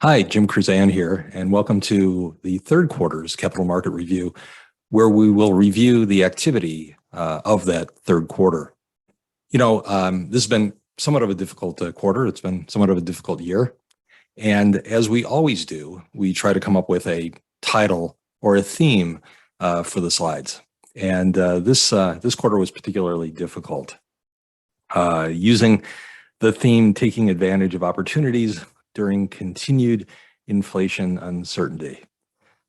Hi, Jim Kruzan here, and welcome to the third quarter's capital market review, where we will review the activity of that third quarter. This has been somewhat of a difficult quarter. It's been somewhat of a difficult year. And as we always do, we try to come up with a title or a theme for the slides. And this quarter was particularly difficult. Using the theme, taking advantage of opportunities during continued inflation uncertainty.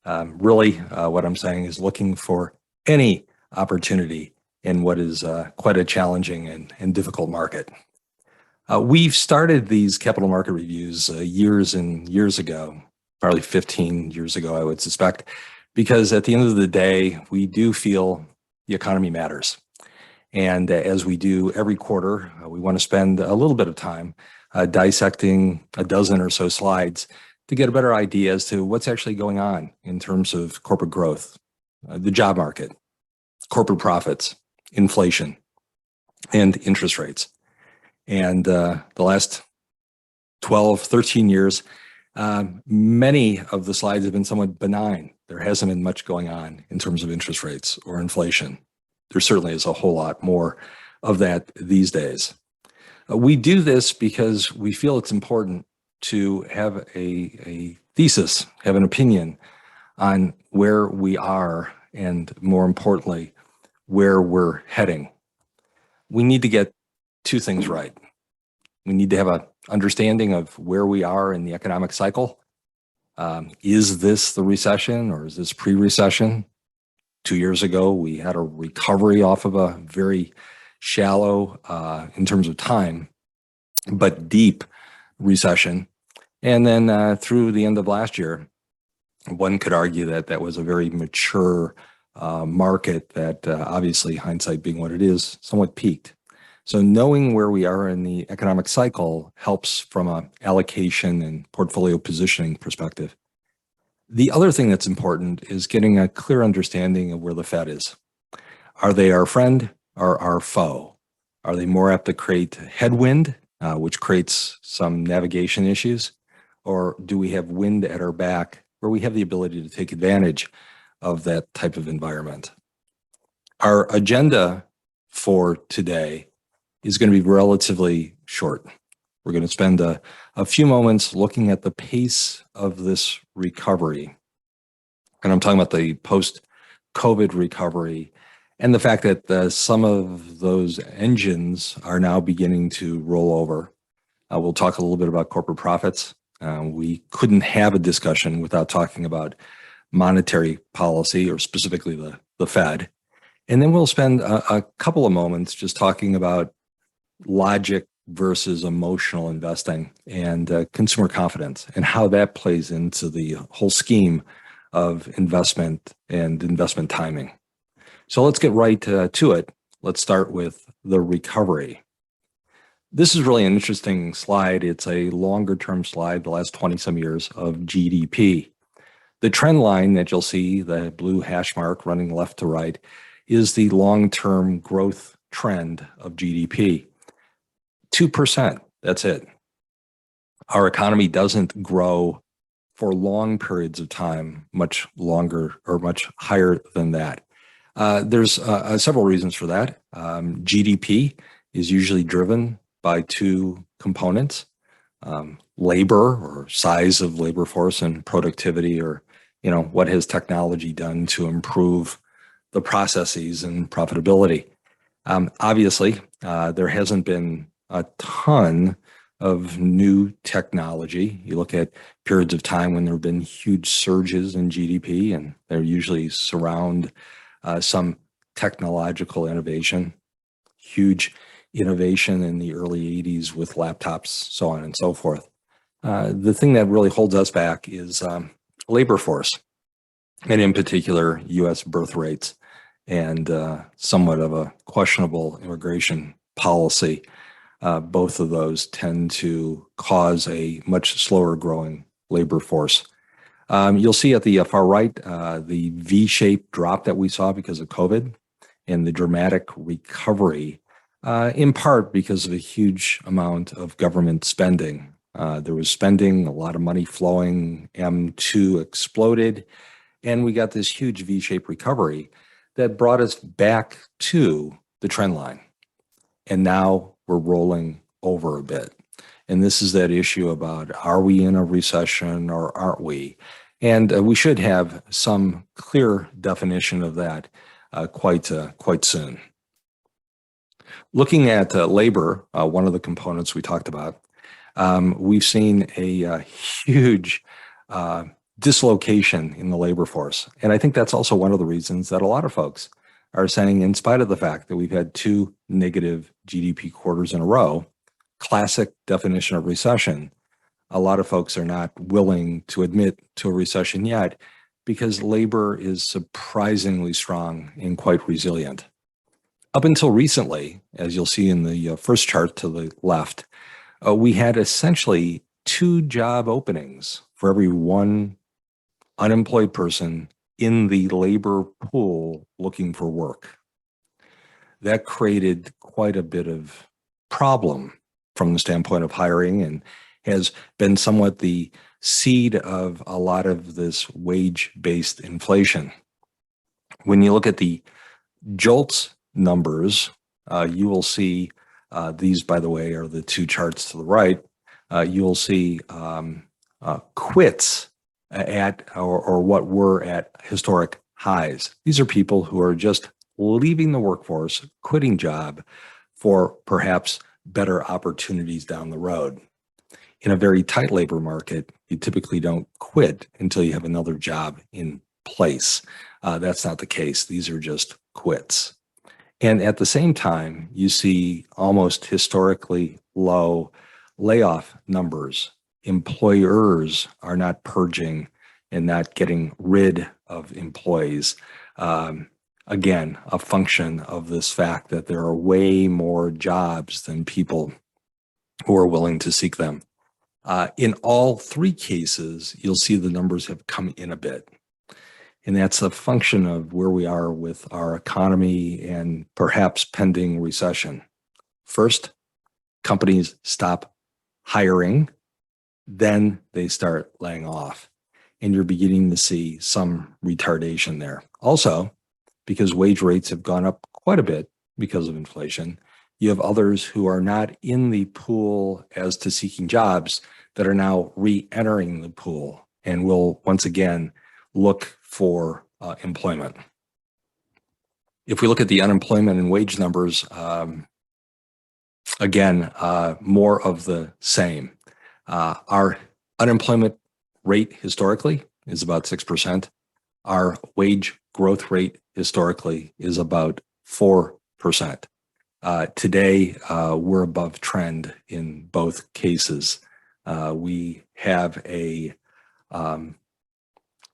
What I'm saying is looking for any opportunity in what is quite a challenging and difficult market. We've started these capital market reviews years and years ago, probably 15 years ago, I would suspect, because at the end of the day, we do feel the economy matters. And as we do every quarter, we want to spend a little bit of time dissecting a dozen or so slides to get a better idea as to what's actually going on in terms of corporate growth, the job market, corporate profits, inflation, and interest rates. And the last 12, 13 years, many of the slides have been somewhat benign. There hasn't been much going on in terms of interest rates or inflation. There certainly is a whole lot more of that these days. We do this because we feel it's important to have a thesis, have an opinion on where we are and, more importantly, where we're heading. We need to get two things right. We need to have an understanding of where we are in the economic cycle. Is this the recession or is this pre-recession? 2 years ago, we had a recovery off of a very shallow, in terms of time, but deep recession. And then through the end of last year, one could argue that that was a very mature market that obviously, hindsight being what it is, somewhat peaked. So knowing where we are in the economic cycle helps from an allocation and portfolio positioning perspective. The other thing that's important is getting a clear understanding of where the Fed is. Are they our friend or our foe? Are they more apt to create headwind, which creates some navigation issues? Or do we have wind at our back where we have the ability to take advantage of that type of environment? Our agenda for today is going to be relatively short. We're going to spend a few moments looking at the pace of this recovery. And I'm talking about the post-COVID recovery and the fact that some of those engines are now beginning to roll over. We'll talk a little bit about corporate profits. We couldn't have a discussion without talking about monetary policy, or specifically the Fed. And then we'll spend a couple of moments just talking about logic versus emotional investing and consumer confidence and how that plays into the whole scheme of investment and investment timing. So let's get right to it. Let's start with the recovery. This is really an interesting slide. It's a longer term slide, the last 20 some years of GDP. The trend line that you'll see, the blue hash mark running left to right, is the long-term growth trend of GDP. 2%, that's it. Our economy doesn't grow for long periods of time, much longer or much higher than that. There's several reasons for that. GDP is usually driven by two components, labor or size of labor force and productivity, or what has technology done to improve the processes and profitability. Obviously, there hasn't been a ton of new technology. You look at periods of time when there have been huge surges in GDP, and they usually surround some technological innovation, huge innovation in the early 80s with laptops, so on and so forth. The thing that really holds us back is labor force, and in particular, U.S. birth rates and somewhat of a questionable immigration policy. Both of those tend to cause a much slower growing labor force. You'll see at the far right, the V-shaped drop that we saw because of COVID and the dramatic recovery, in part because of a huge amount of government spending. There was spending, a lot of money flowing, M2 exploded, and we got this huge V-shaped recovery that brought us back to the trend line. And now we're rolling over a bit. And this is that issue about, are we in a recession or aren't we? And we should have some clear definition of that quite soon. Looking at labor, one of the components we talked about, we've seen a huge dislocation in the labor force. And I think that's also one of the reasons that a lot of folks are saying, in spite of the fact that we've had 2 negative GDP quarters in a row, classic definition of recession, a lot of folks are not willing to admit to a recession yet because labor is surprisingly strong and quite resilient. Up until recently, as you'll see in the first chart to the left, we had essentially 2 job openings for every 1 unemployed person in the labor pool looking for work. That created quite a bit of problem from the standpoint of hiring and has been somewhat the seed of a lot of this wage-based inflation. When you look at the JOLTS numbers, you will see, these, by the way, are the 2 charts to the right. You'll see quits at or what were at historic highs. These are people who are just leaving the workforce, quitting job for perhaps better opportunities down the road. In a very tight labor market, you typically don't quit until you have another job in place. That's not the case. These are just quits. And at the same time, you see almost historically low layoff numbers. Employers are not purging and not getting rid of employees. Again, a function of this fact that there are way more jobs than people who are willing to seek them. In all 3 cases, you'll see the numbers have come in a bit. And that's a function of where we are with our economy and perhaps pending recession. First, companies stop hiring, then they start laying off. And you're beginning to see some retardation there. Also, because wage rates have gone up quite a bit because of inflation, you have others who are not in the pool as to seeking jobs that are now re-entering the pool and will once again look for employment. If we look at the unemployment and wage numbers, again, more of the same. Our unemployment rate historically is about 6%. Our wage growth rate historically is about 4%. Today, we're above trend in both cases. We have a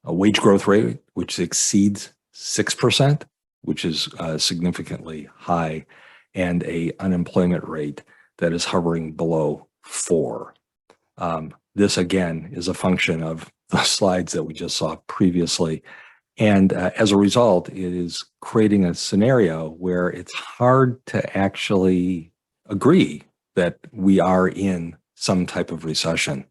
wage growth rate which exceeds 6%, which is significantly high, and a unemployment rate that is hovering below 4. This again is a function of the slides that we just saw previously. And as a result, it is creating a scenario where it's hard to actually agree that we are in some type of recession.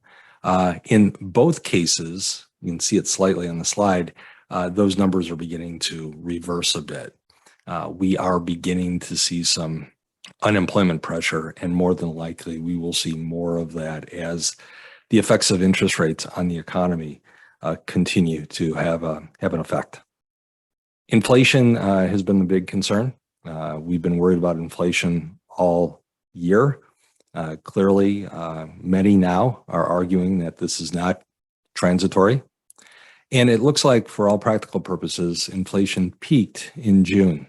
In both cases, you can see it slightly on the slide, those numbers are beginning to reverse a bit. We are beginning to see some unemployment pressure, and more than likely we will see more of that as the effects of interest rates on the economy continue to have an effect. Inflation has been the big concern. We've been worried about inflation all year. Clearly, many now are arguing that this is not transitory. And it looks like, for all practical purposes, inflation peaked in June.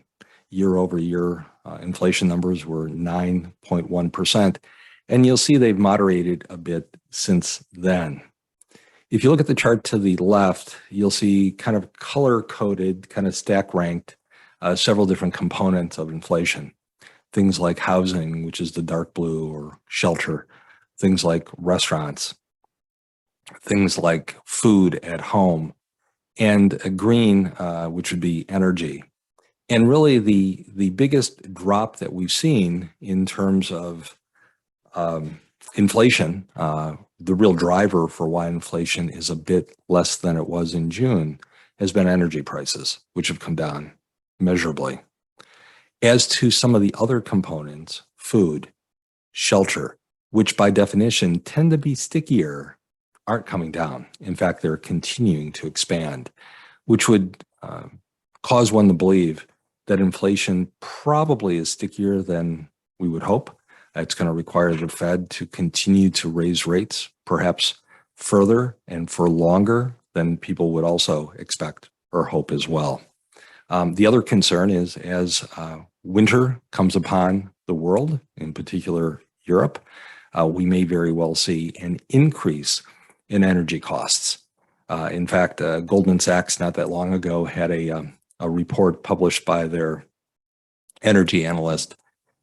Year over year, inflation numbers were 9.1%. And you'll see they've moderated a bit since then. If you look at the chart to the left, you'll see kind of color-coded, kind of stack-ranked, several different components of inflation. Things like housing, which is the dark blue, or shelter. Things like restaurants. Things like food at home. And green, which would be energy. And really the biggest drop that we've seen in terms of Inflation, the real driver for why inflation is a bit less than it was in June, has been energy prices, which have come down measurably. As to some of the other components, food, shelter, which by definition tend to be stickier, aren't coming down. In fact, they're continuing to expand, which would cause one to believe that inflation probably is stickier than we would hope. It's going to require the Fed to continue to raise rates, perhaps further and for longer than people would also expect or hope as well. The other concern is as winter comes upon the world, in particular Europe, we may very well see an increase in energy costs. In fact, Goldman Sachs not that long ago had a report published by their energy analyst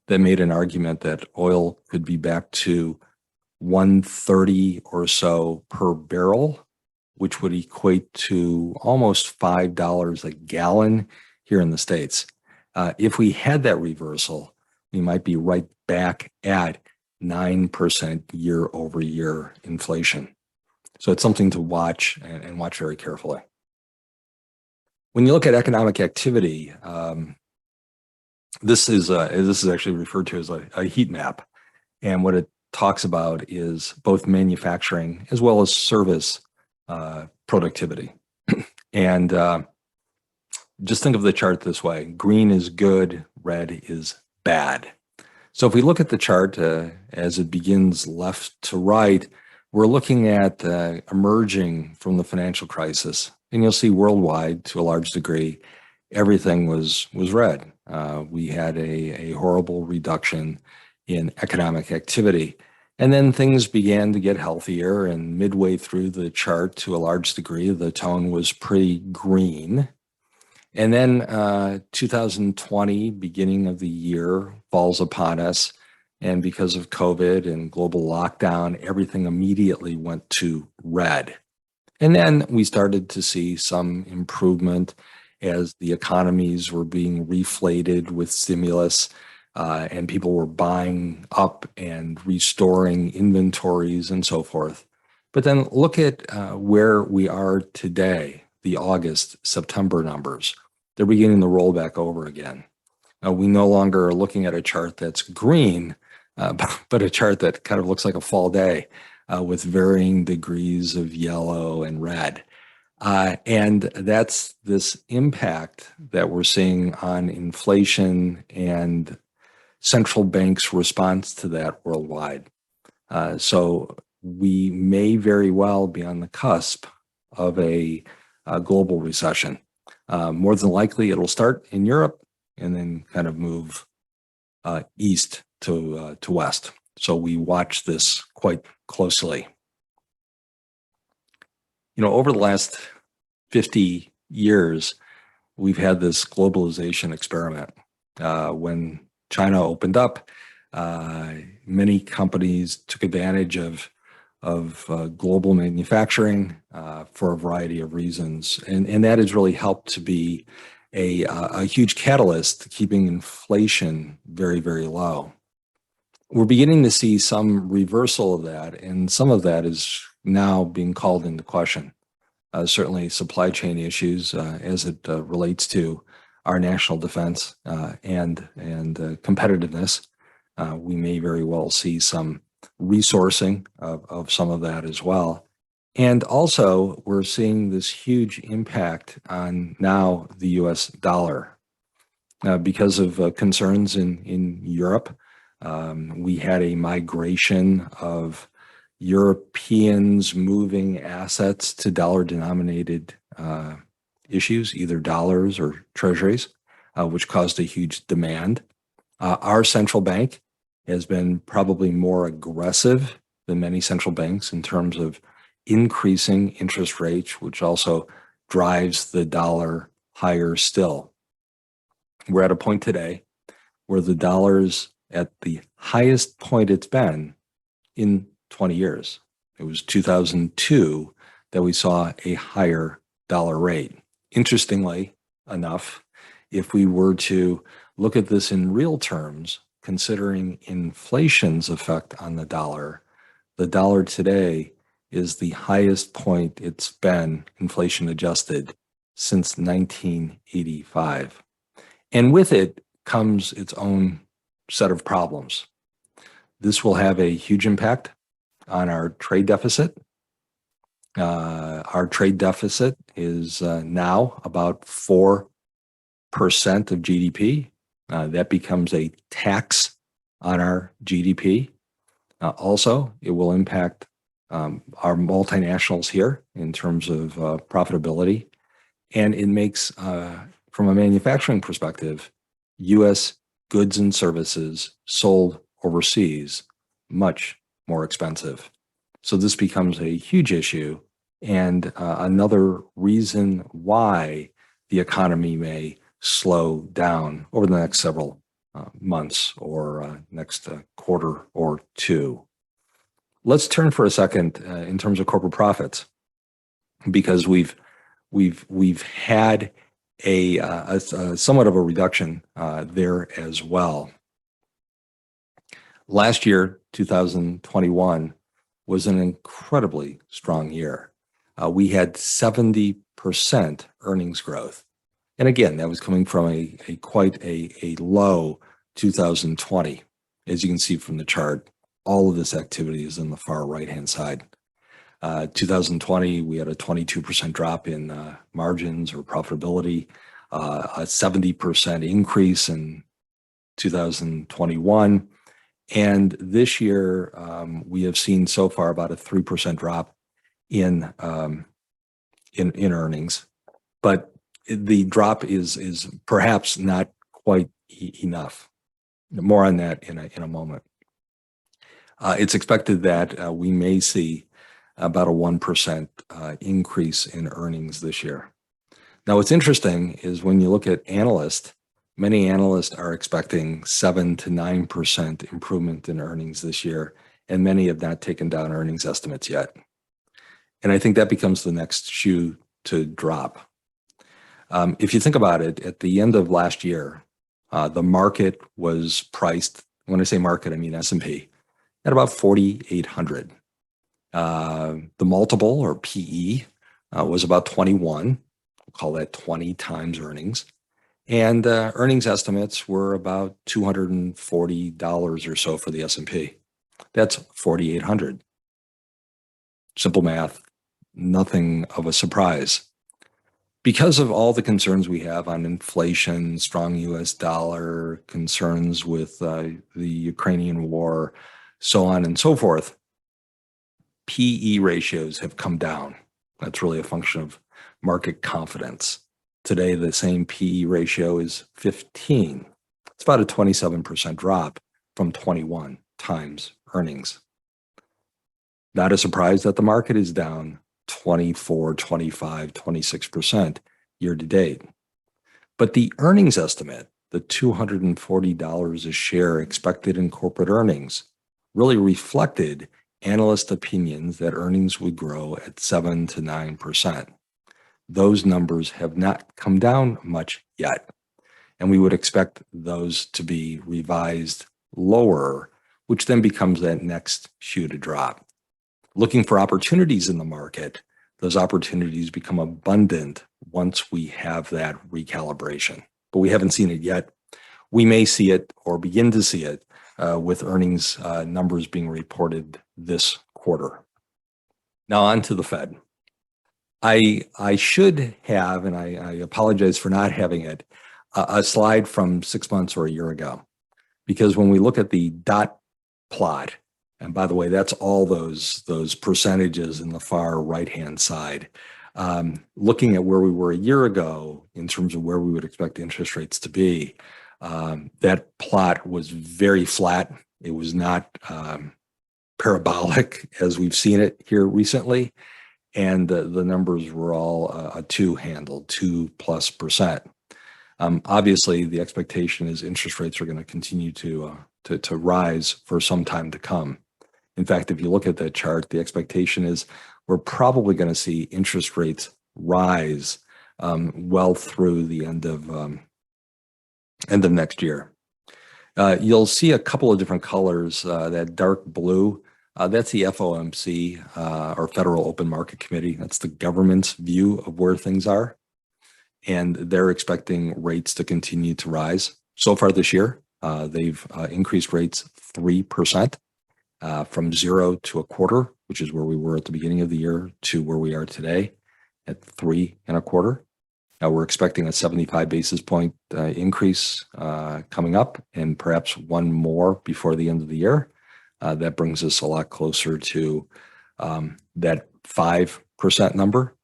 that made an argument that oil could be back to 130 or so per barrel, which would equate to almost $5 a gallon here in the States. If we had that reversal, we might be right back at 9% year over year inflation. So it's something to watch and watch very carefully. When you look at economic activity, this is actually referred to as a heat map. And what it talks about is both manufacturing as well as service productivity. And just think of the chart this way. Green is good, red is bad. So if we look at the chart as it begins left to right, we're looking at emerging from the financial crisis. And you'll see worldwide, to a large degree, everything was red. We had a horrible reduction in economic activity. And then things began to get healthier, and midway through the chart, to a large degree, the tone was pretty green. And then 2020, beginning of the year, falls upon us. And because of COVID and global lockdown, everything immediately went to red. And then we started to see some improvement as the economies were being reflated with stimulus, and people were buying up and restoring inventories and so forth. But then look at where we are today, the August, September numbers. They're beginning to roll back over again. Now, we no longer are looking at a chart that's green, but a chart that kind of looks like a fall day with varying degrees of yellow and red. And that's this impact that we're seeing on inflation and central banks' response to that worldwide. So we may very well be on the cusp of a global recession. More than likely, it'll start in Europe and then kind of move east to west. So we watch this quite closely. You know, over the last 50 years, we've had this globalization experiment. When China opened up, many companies took advantage of global manufacturing for a variety of reasons. And that has really helped to be a huge catalyst to keeping inflation very, very low. We're beginning to see some reversal of that, and some of that is now being called into question. Certainly supply chain issues as it relates to our national defense and competitiveness. We may very well see some resourcing of some of that as well. And also, we're seeing this huge impact on now the US dollar. Because of concerns in Europe, we had a migration of Europeans moving assets to dollar-denominated issues, either dollars or treasuries, which caused a huge demand. Our central bank has been probably more aggressive than many central banks in terms of increasing interest rates, which also drives the dollar higher still. We're at a point today where the dollar's at the highest point it's been in 20 years. It was 2002 that we saw a higher dollar rate. Interestingly enough, if we were to look at this in real terms, considering inflation's effect on the dollar, The dollar today is the highest point it's been, inflation adjusted, since 1985. And with it comes its own set of problems. This will have a huge impact on our trade deficit. Our trade deficit is now about 4% of GDP. That becomes a tax on our GDP. Also, it will impact our multinationals here in terms of profitability. And it makes, from a manufacturing perspective, U.S. goods and services sold overseas much more expensive. So this becomes a huge issue and another reason why the economy may slow down over the next several months or next quarter or two. Let's turn for a second in terms of corporate profits, because we've had a somewhat of a reduction there as well. Last year, 2021, was an incredibly strong year. We had 70% earnings growth. And again, that was coming from a quite a low 2020. As you can see from the chart, all of this activity is in the far right-hand side. 2020, we had a 22% drop in margins or profitability, a 70% increase in 2021. And this year, we have seen so far about a 3% drop in earnings, but the drop is perhaps not quite enough. More on that in a moment. It's expected that we may see about a 1% increase in earnings this year. Now, what's interesting is when you look at analysts, many analysts are expecting 7 to 9% improvement in earnings this year, and many have not taken down earnings estimates yet. And I think that becomes the next shoe to drop. If you think about it, at the end of last year, the market was priced, when I say market, I mean S&P, at about 4,800. The multiple, or PE, was about 21. We'll call that 20 times earnings. And earnings estimates were about $240 or so for the S&P. That's 4,800. Simple math, nothing of a surprise. Because of all the concerns we have on inflation, strong US dollar, concerns with the Ukrainian war, so on and so forth, PE ratios have come down. That's really a function of market confidence. Today, the same PE ratio is 15. It's about a 27% drop from 21 times earnings. Not a surprise that the market is down 24, 25, 26% year to date. But the earnings estimate, the $240 a share expected in corporate earnings, really reflected analyst opinions that earnings would grow at 7 to 9%. Those numbers have not come down much yet, and we would expect those to be revised lower, which then becomes that next shoe to drop. Looking for opportunities in the market, those opportunities become abundant once we have that recalibration. But we haven't seen it yet. We may see it or begin to see it with earnings numbers being reported this quarter. Now on to the Fed. I should have, and I apologize for not having it, a slide from 6 months or a year ago. Because when we look at the dot plot, and by the way, that's all those percentages in the far right-hand side, looking at where we were a year ago in terms of where we would expect interest rates to be, that plot was very flat. It was not parabolic as we've seen it here recently. And the numbers were all a two handle, 2+%. Obviously, the expectation is interest rates are going to continue to rise for some time to come. In fact, if you look at that chart, the expectation is we're probably going to see interest rates rise well through the end of next year. You'll see a couple of different colors. That dark blue That's the FOMC, or Federal Open Market Committee. That's the government's view of where things are. And they're expecting rates to continue to rise. So far this year, they've increased rates 3%, from 0 to a quarter, which is where we were at the beginning of the year, to where we are today at 3.25. Now we're expecting a 75 basis point increase coming up, and perhaps one more before the end of the year. That brings us a lot closer to that 5% number,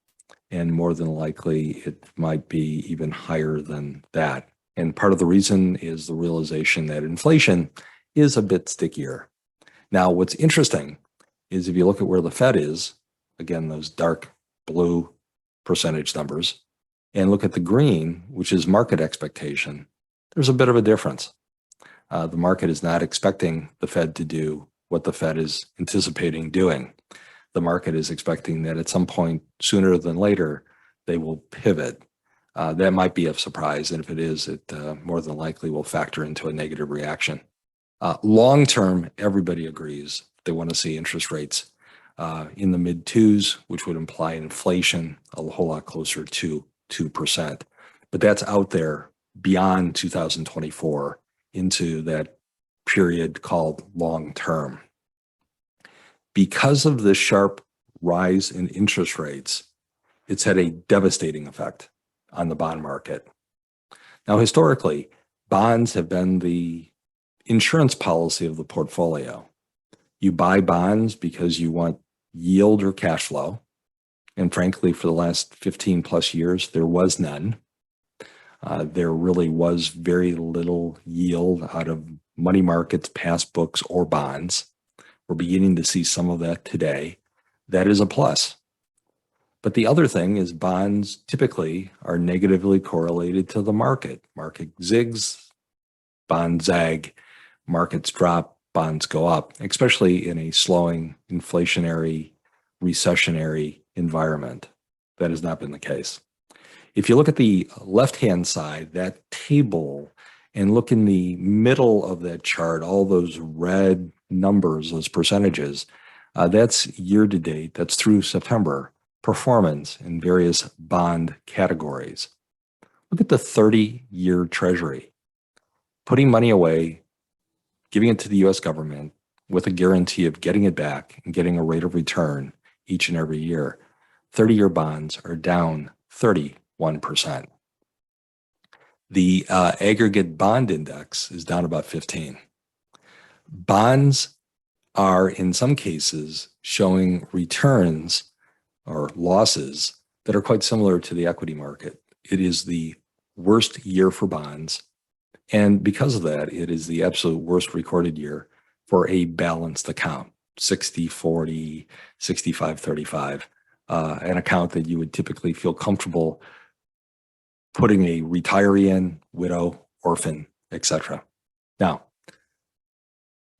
and more than likely it might be even higher than that. And part of the reason is the realization that inflation is a bit stickier. Now, what's interesting is if you look at where the Fed is, again, those dark blue percentage numbers, and look at the green, which is market expectation, there's a bit of a difference. The market is not expecting the Fed to do what the Fed is anticipating doing. The market is expecting that at some point, sooner than later, they will pivot. That might be a surprise, and if it is, it more than likely will factor into a negative reaction. Long term, everybody agrees they want to see interest rates in the mid twos, which would imply inflation a whole lot closer to 2%. But that's out there beyond 2024 into that period called long term. Because of the sharp rise in interest rates, it's had a devastating effect on the bond market. Now, historically, bonds have been the insurance policy of the portfolio. You buy bonds because you want yield or cash flow. And frankly, for the last 15 plus years, there was none. There really was very little yield out of money markets, passbooks, or bonds. We're beginning to see some of that today. That is a plus. But the other thing is bonds typically are negatively correlated to the market. Market zigs, bonds zag, markets drop, bonds go up, especially in a slowing inflationary, recessionary environment. That has not been the case. If you look at the left-hand side, that table, and look in the middle of that chart, all those red numbers, those percentages, that's year to date, that's through September, performance in various bond categories. Look at the 30-year Treasury, putting money away, giving it to the US government with a guarantee of getting it back and getting a rate of return each and every year. 30-year bonds are down 31%. The aggregate bond index is down about 15. Bonds are, in some cases, showing returns or losses that are quite similar to the equity market. It is the worst year for bonds. And because of that, it is the absolute worst recorded year for a balanced account, 60-40, 65-35, an account that you would typically feel comfortable putting a retiree in, widow, orphan, etc. Now,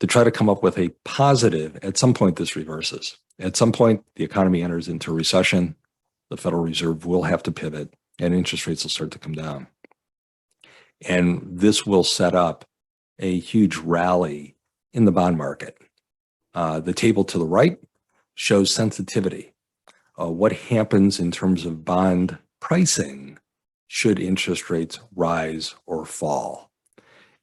to try to come up with a positive, at some point this reverses. At some point, the economy enters into a recession, the Federal Reserve will have to pivot, and interest rates will start to come down. And this will set up a huge rally in the bond market. The table to the right shows sensitivity. What happens in terms of bond pricing should interest rates rise or fall?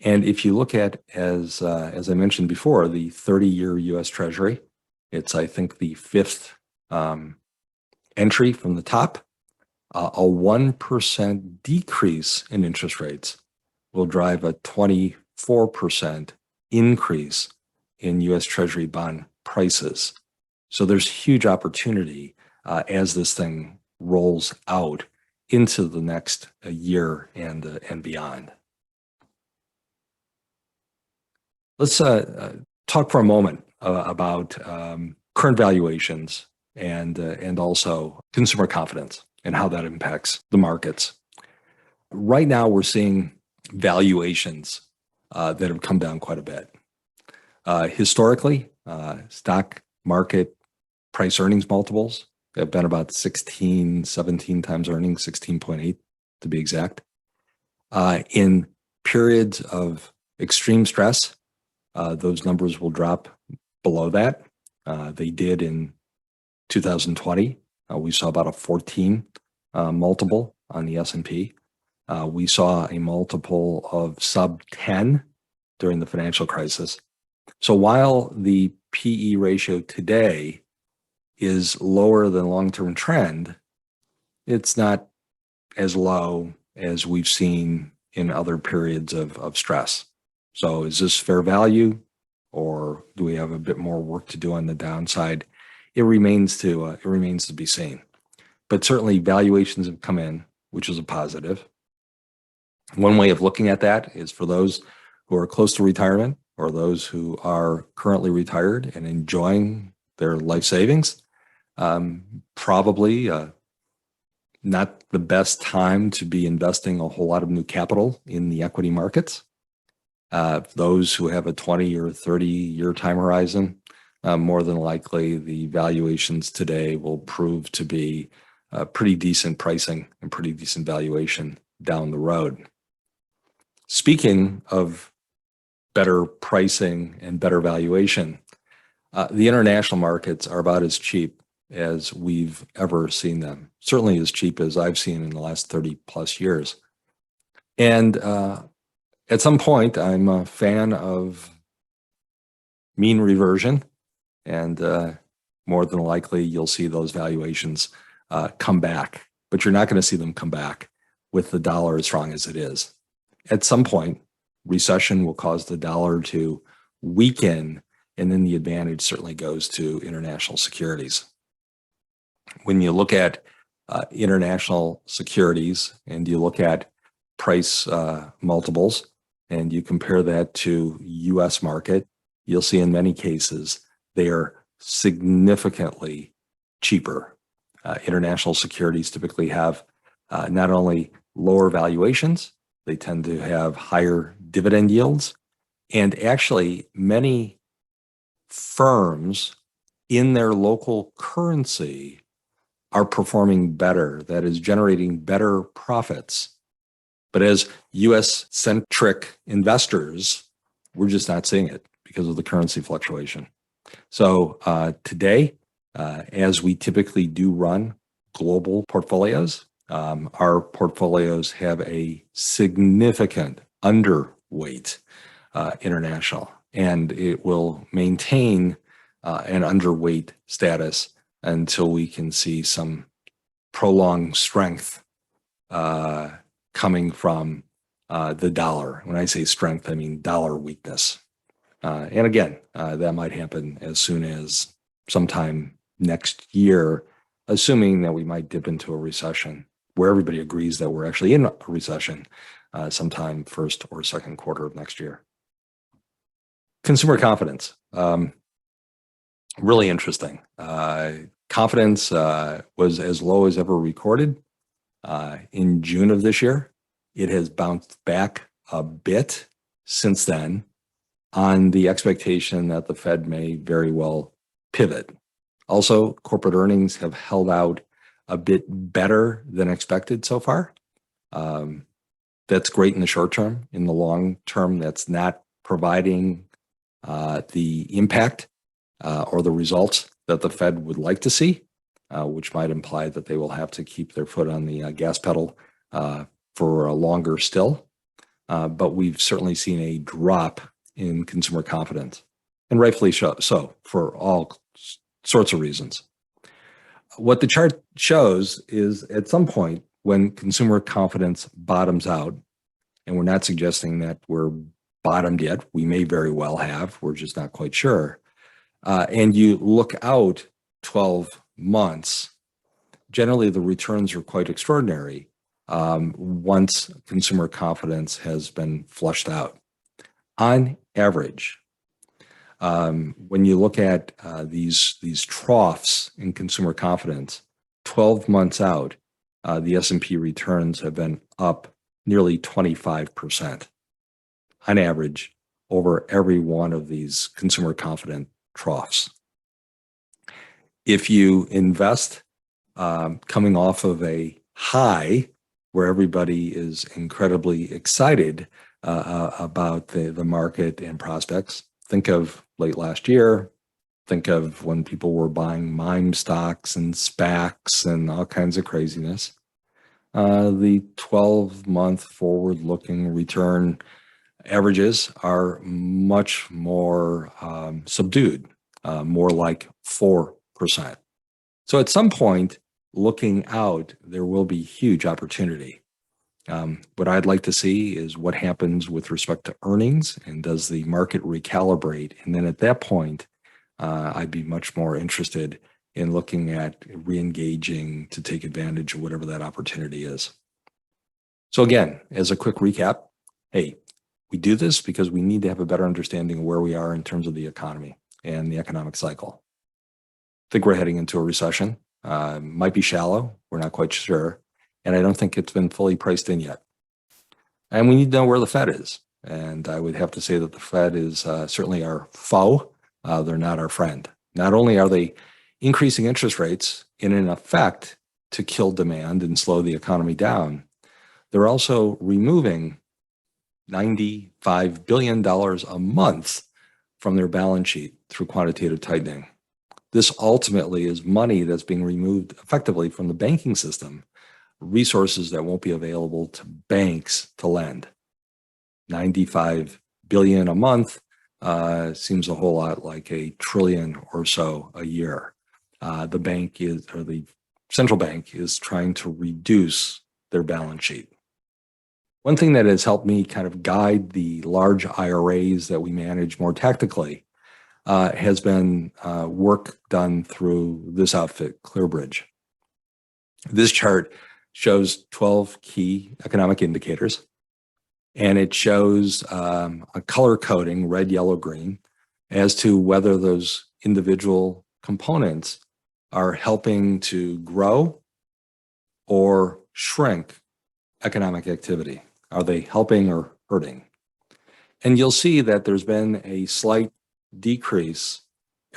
And if you look at, as I mentioned before, the 30-year US Treasury, it's, I think, the fifth entry from the top. A 1% decrease in interest rates will drive a 24% increase in US Treasury bond prices. So there's huge opportunity as this thing rolls out into the next year and beyond. Let's talk for a moment about current valuations and also consumer confidence and how that impacts the markets. Right now, we're seeing valuations that have come down quite a bit. Historically, stock market price earnings multiples have been about 16, 17 times earnings, 16.8 to be exact. In periods of extreme stress, those numbers will drop below that. They did in 2020. We saw about a 14 multiple on the S&P. We saw a multiple of sub 10 during the financial crisis. So while the PE ratio today is lower than long-term trend, it's not as low as we've seen in other periods of stress. So is this fair value, or do we have a bit more work to do on the downside? It remains to be seen. But certainly valuations have come in, which is a positive. One way of looking at that is for those who are close to retirement or those who are currently retired and enjoying their life savings, probably not the best time to be investing a whole lot of new capital in the equity markets. Those who have a 20 or 30-year time horizon, more than likely the valuations today will prove to be pretty decent pricing and pretty decent valuation down the road. Speaking of better pricing and better valuation, the international markets are about as cheap as we've ever seen them, certainly as cheap as I've seen in the last 30 plus years. And at some point, I'm a fan of mean reversion, and more than likely you'll see those valuations come back, but you're not going to see them come back with the dollar as strong as it is. At some point, recession will cause the dollar to weaken, and then the advantage certainly goes to international securities. When you look at international securities and you look at price multiples and you compare that to US market, you'll see in many cases they are significantly cheaper. International securities typically have not only lower valuations, they tend to have higher dividend yields, and actually many firms in their local currency are performing better, that is generating better profits. But as US-centric investors, we're just not seeing it because of the currency fluctuation. So today, as we typically do run global portfolios, our portfolios have a significant underweight international, and it will maintain an underweight status until we can see some prolonged strength coming from the dollar. When I say strength, I mean dollar weakness. And again, that might happen as soon as sometime next year, assuming that we might dip into a recession, where everybody agrees that we're actually in a recession sometime first or second quarter of next year. Consumer confidence, really interesting. Confidence was as low as ever recorded in June of this year. It has bounced back a bit since then on the expectation that the Fed may very well pivot. Also, corporate earnings have held out a bit better than expected so far. That's great in the short term. In the long term, that's not providing the impact or the results that the Fed would like to see, which might imply that they will have to keep their foot on the gas pedal for longer still. But we've certainly seen a drop in consumer confidence, and rightfully so for all sorts of reasons. What the chart shows is at some point when consumer confidence bottoms out, and we're not suggesting that we're bottomed yet, we may very well have, we're just not quite sure, and you look out 12 months, generally the returns are quite extraordinary once consumer confidence has been flushed out. On average, when you look at these troughs in consumer confidence, 12 months out, the S&P returns have been up nearly 25% on average over every one of these consumer confident troughs. If you invest coming off of a high where everybody is incredibly excited about the market and prospects, think of late last year, Think of when people were buying mime stocks and SPACs and all kinds of craziness. The 12-month forward-looking return averages are much more subdued, more like 4%. So at some point, looking out, there will be huge opportunity. What I'd like to see is what happens with respect to earnings, and does the market recalibrate? And then at that point, I'd be much more interested in looking at re-engaging to take advantage of whatever that opportunity is. So again, as a quick recap, hey, we do this because we need to have a better understanding of where we are in terms of the economy and the economic cycle. I think we're heading into a recession. Might be shallow. We're not quite sure. And I don't think it's been fully priced in yet. And we need to know where the Fed is. And I would have to say that the Fed is certainly our foe. They're not our friend. Not only are they increasing interest rates in effect to kill demand and slow the economy down, they're also removing $95 billion a month from their balance sheet through quantitative tightening. This ultimately is money that's being removed effectively from the banking system, resources that won't be available to banks to lend. 95 billion a month seems a whole lot like $1 trillion or so a year. The central bank is trying to reduce their balance sheet. One thing that has helped me kind of guide the large IRAs that we manage more tactically has been work done through this outfit, ClearBridge. This chart shows 12 key economic indicators, and it shows a color coding, red, yellow, green, as to whether those individual components are helping to grow or shrink economic activity. Are they helping or hurting? And you'll see that there's been a slight decrease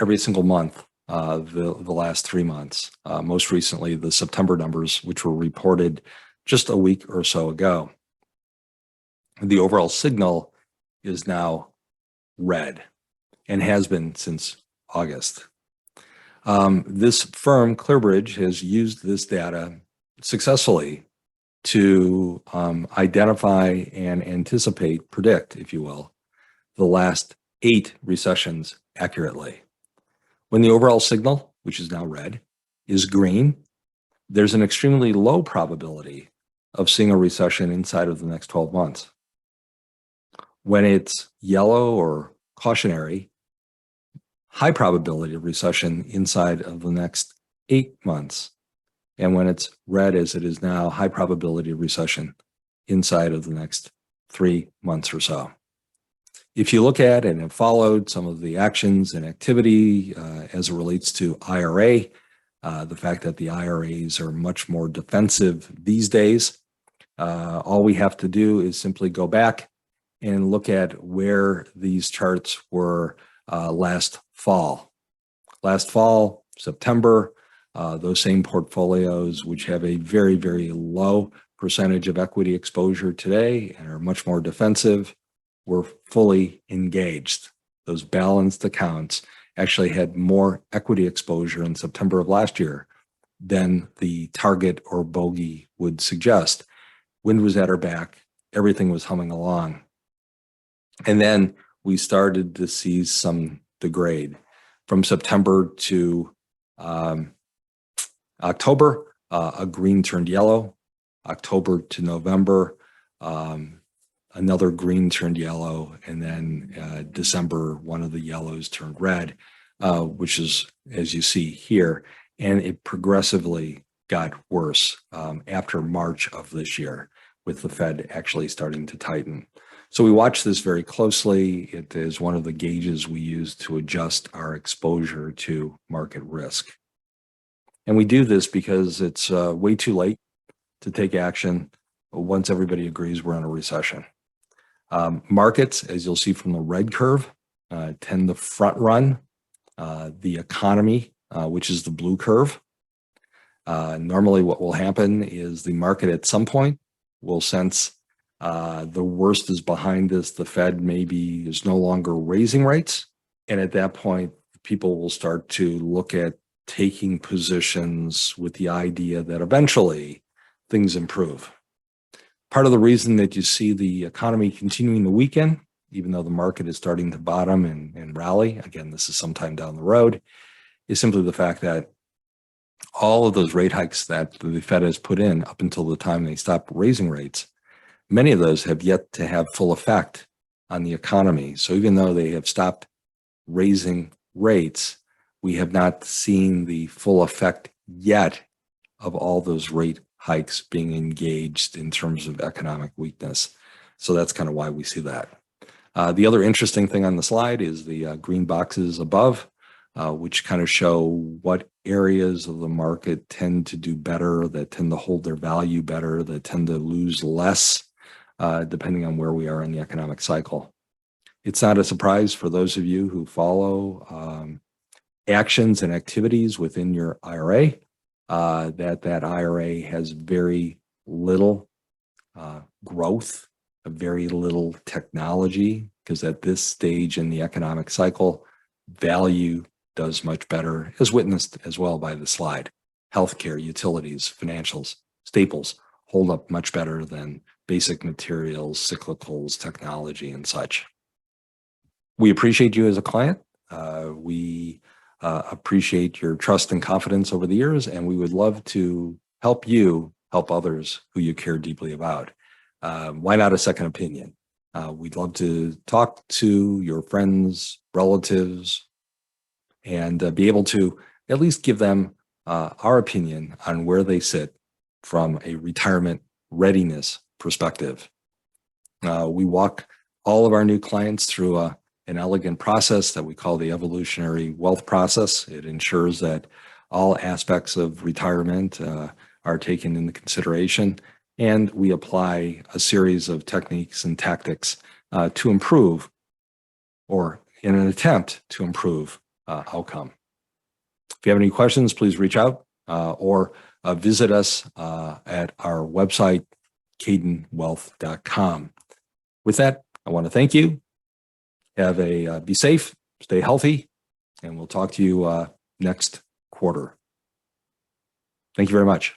every single month the last 3 months. Most recently, the September numbers, which were reported just a week or so ago. The overall signal is now red and has been since August. This firm, ClearBridge, has used this data successfully to identify and anticipate, predict, if you will, the last 8 recessions accurately. When the overall signal, which is now red, is green, there's an extremely low probability of seeing a recession inside of the next 12 months. When it's yellow or cautionary, high probability of recession inside of the next 8 months. And when it's red, as it is now, high probability of recession inside of the next 3 months or so. If you look at and have followed some of the actions and activity as it relates to IRA, the fact that the IRAs are much more defensive these days, all we have to do is simply go back and look at where these charts were last fall. Last fall, September, those same portfolios, which have a very, very low percentage of equity exposure today and are much more defensive, were fully engaged. Those balanced accounts actually had more equity exposure in September of last year than the target or bogey would suggest. Wind was at our back. Everything was humming along. And then we started to see some degrade. From September to October, a green turned yellow. October to November, another green turned yellow, and then December, one of the yellows turned red, which is, as you see here, and it progressively got worse after March of this year, with the Fed actually starting to tighten. So we watch this very closely. It is one of the gauges we use to adjust our exposure to market risk. And we do this because it's way too late to take action once everybody agrees we're in a recession. Markets, as you'll see from the red curve, tend to front run the economy, which is the blue curve. Normally what will happen is the market at some point will sense the worst is behind us. The Fed maybe is no longer raising rates. And at that point, people will start to look at taking positions with the idea that eventually things improve. Part of the reason that you see the economy continuing to weaken, even though the market is starting to bottom and rally, again, this is sometime down the road, is simply the fact that all of those rate hikes that the Fed has put in up until the time they stop raising rates, many of those have yet to have full effect on the economy. So even though they have stopped raising rates, we have not seen the full effect yet of all those rate hikes being engaged in terms of economic weakness. So that's kind of why we see that. The other interesting thing on the slide is the green boxes above, which kind of show what areas of the market tend to do better, that tend to hold their value better, that tend to lose less, depending on where we are in the economic cycle. It's not a surprise for those of you who follow actions and activities within your IRA, that IRA has very little growth, very little technology, because at this stage in the economic cycle, value does much better, as witnessed as well by the slide. Healthcare, utilities, financials, staples hold up much better than basic materials, cyclicals, technology, and such. We appreciate you as a client. We appreciate your trust and confidence over the years, and we would love to help you help others who you care deeply about. Why not a second opinion? We'd love to talk to your friends, relatives, and be able to at least give them our opinion on where they sit from a retirement readiness perspective. We walk all of our new clients through an elegant process that we call the Evolutionary wealth process. It ensures that all aspects of retirement are taken into consideration, and we apply a series of techniques and tactics to improve, or in an attempt to improve, outcome. If you have any questions, please reach out or visit us at our website, kaydanwealth.com. With that, I want to thank you. Be safe, stay healthy, and we'll talk to you next quarter. Thank you very much.